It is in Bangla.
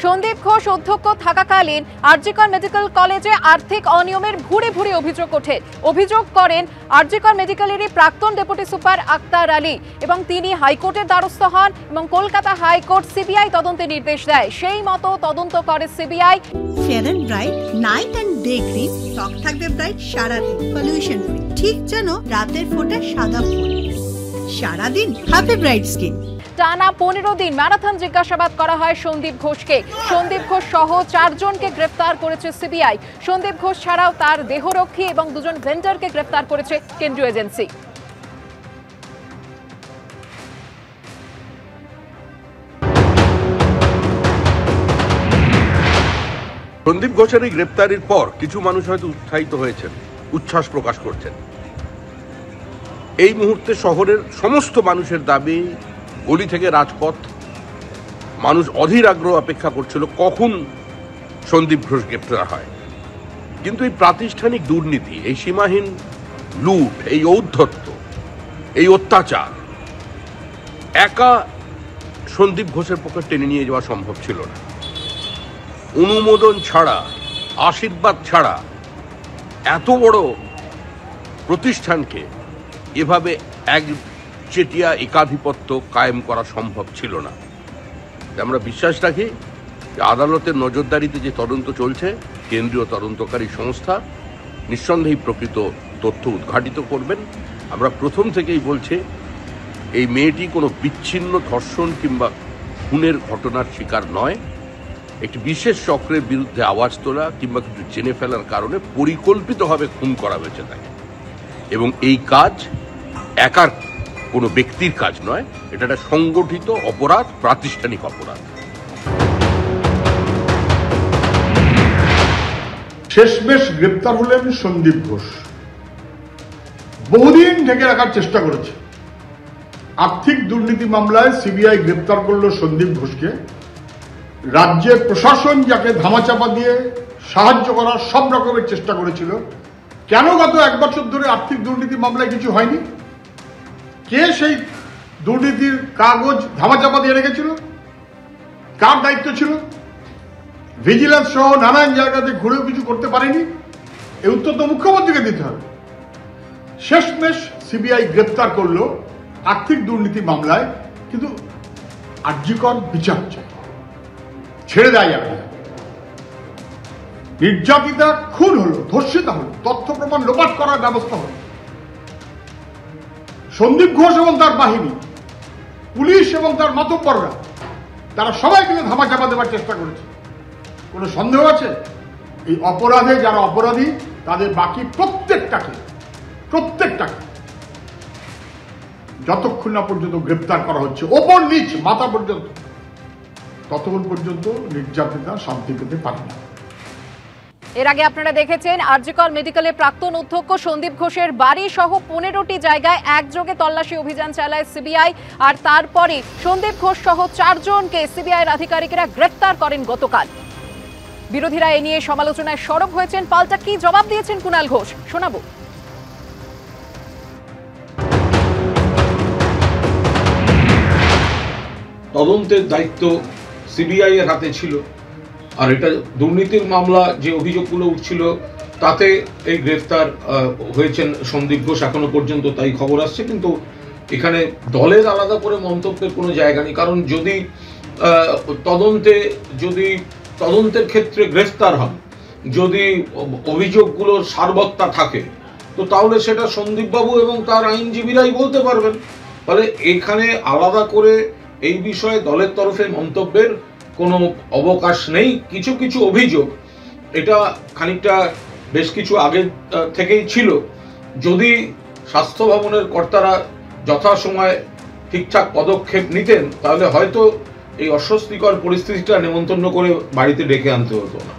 সন্দীপ ঘোষ অধ্যক্ষ থাকাকালীন আরজিকর মেডিকেল কলেজে আর্থিক অনিয়মের ভুরি ভুরি অভিযোগ ওঠে। অভিযোগ করেন আরজিকর মেডিকেলেরই প্রাক্তন ডেপুটি সুপার আক্তার আলী এবং তিনি হাইকোর্টের দ্বারস্থ হন এবং কলকাতা হাইকোর্ট সিবিআই তদন্তের নির্দেশ দেয়। সেই মতো তদন্ত করে CBI. Fair and bright night and day cream ত্বক থাকবে ব্রাইট সারাদিন, পলিউশন ফ্রি, ঠিক যেন রাতের ফোঁটা সাদা ফুল। সারাদিন হ্যাপি ব্রাইট স্কিন। টানা 15 দিন ম্যারাথন জিজ্ঞাসাবাদ করা হয় সন্দীপ ঘোষকে। সন্দীপ ঘোষ সহ 4 জনকে গ্রেফতার করেছে সিবিআই। সন্দীপ ঘোষ ছাড়াও তার দেহরক্ষী এবং 2 জন ভেন্ডারকে গ্রেফতার করেছে কেন্দ্রীয় এজেন্সি। সন্দীপ ঘোষের এই গ্রেপ্তারির পর কিছু মানুষ হয়তো উৎসাহিত হয়েছেন, উচ্ছ্বাস প্রকাশ করছেন। এই মুহূর্তে শহরের সমস্ত মানুষের দাবি, গলি থেকে রাজপথ, মানুষ অধীর আগ্রহ অপেক্ষা করছিল কখন সন্দীপ ঘোষ গ্রেপ্তার হয়। কিন্তু এই প্রাতিষ্ঠানিক দুর্নীতি, এই সীমাহীন লুট, এই ঔদ্ধত্য, এই অত্যাচার একা সন্দীপ ঘোষের পক্ষে টেনে নিয়ে যাওয়া সম্ভব ছিল না। অনুমোদন ছাড়া, আশীর্বাদ ছাড়া এত বড় প্রতিষ্ঠানকে এভাবে একচেটিয়া একাধিপত্য কায়েম করা সম্ভব ছিল না। আমরা বিশ্বাস রাখি যে আদালতের নজরদারিতে যে তদন্ত চলছে, কেন্দ্রীয় তদন্তকারী সংস্থা নিঃসন্দেহে প্রকৃত তথ্য উদ্ঘাটিত করবেন। আমরা প্রথম থেকেই বলছি, এই মেয়েটি কোনো বিচ্ছিন্ন ধর্ষণ কিংবা খুনের ঘটনার শিকার নয়। একটি বিশেষ চক্রের বিরুদ্ধে আওয়াজ তোলা কিংবা কিছু জেনে ফেলার কারণে পরিকল্পিতভাবে খুন করা হয়েছে তাকে। এবং এই কাজ একার কোনো ব্যক্তির কাজ নয়, এটা একটা সংগঠিত অপরাধ, প্রাতিষ্ঠানিক অপরাধ। শেষমেশ গ্রেপ্তার হলেন সন্দীপ ঘোষ। বহুদিন ঢেকে রাখার চেষ্টা করেছে। আর্থিক দুর্নীতি মামলায় সিবিআই গ্রেপ্তার করল সন্দীপ ঘোষকে। রাজ্যের প্রশাসন যাকে ধামাচাপা দিয়ে সাহায্য করার সব রকমের চেষ্টা করেছিল। কেন গত 1 বছর ধরে আর্থিক দুর্নীতি মামলায় কিছু হয়নি? কে সেই দুর্নীতির কাগজ ধামাচাপা দিয়ে রেখেছিল? কার দায়িত্ব ছিল? ভিজিলেন্স সহ নানান জায়গাতে ঘুরেও কিছু করতে পারেনি। এই উত্তর তো মুখ্যমন্ত্রীকে দিতে হবে। শেষমেশ সিবিআই গ্রেপ্তার করলো আর্থিক দুর্নীতি মামলায়, কিন্তু আরজিকর বিচার চাই, ছেড়ে দেয় যাবে না। নির্যাতিতা খুন হলো, ধর্ষিতা হলো, তথ্য প্রমাণ লোপাট করার ব্যবস্থা হলো। সন্দীপ ঘোষ এবং তার বাহিনী, পুলিশ এবং তার মাতব্বররা, তারা সবাই মিলে ধামাচাপা দেওয়ার চেষ্টা করেছে। কোনো সন্দেহ আছে? এই অপরাধে যারা অপরাধী তাদের বাকি প্রত্যেকটাকে যতক্ষণ না পর্যন্ত গ্রেপ্তার করা হচ্ছে, ওপর নিচ মাথা পর্যন্ত, ততক্ষণ পর্যন্ত নির্যাতিতা শান্তি পেতে পারে না। এর আগে আপনারা দেখেছেন আরজিকর মেডিকেলের প্রাক্তন অধ্যক্ষ সন্দীপ ঘোষের বাড়ি সহ 15টি জায়গায় একযোগে তল্লাশি অভিযান চালায় সিবিআই। আর তারপরে সন্দীপ ঘোষ সহ 4 জনকে সিবিআইয়ের আধিকারিকেরা গ্রেফতার করেন গতকাল। বিরোধীরা এ নিয়ে সমালোচনায় সরব হয়েছেন। পাল্টা কি জবাব দিয়েছেন কুণাল ঘোষ, শোনাবো। তদন্তের দায়িত্ব সিবিআই এর হাতে ছিল, আর এটা দুর্নীতির মামলা যে অভিযোগগুলো উঠছিল তাতে এই গ্রেফতার হয়েছেন সন্দীপ ঘোষ এখনো পর্যন্ত, তাই খবর আসছে। কিন্তু এখানে দলের আলাদা করে মন্তব্যের কোনো জায়গা নেই। কারণ যদি তদন্তের ক্ষেত্রে গ্রেফতার হন, যদি অভিযোগগুলোর সারবত্তা থাকে, তো তাহলে সেটা সন্দীপবাবু এবং তার আইনজীবীরাই বলতে পারবেন। ফলে এখানে আলাদা করে এই বিষয়ে দলের তরফে মন্তব্যের কোনো অবকাশ নেই। কিছু কিছু অভিযোগ, এটা খানিকটা বেশ কিছু আগে থেকেই ছিল। যদি স্বাস্থ্য ভবনের কর্তারা যথাসময়ে ঠিকঠাক পদক্ষেপ নিতেন, তাহলে হয়তো এই অস্বস্তিকর পরিস্থিতিটা নেমন্তন্ন করে বাড়িতে ডেকে আনতে হতো না।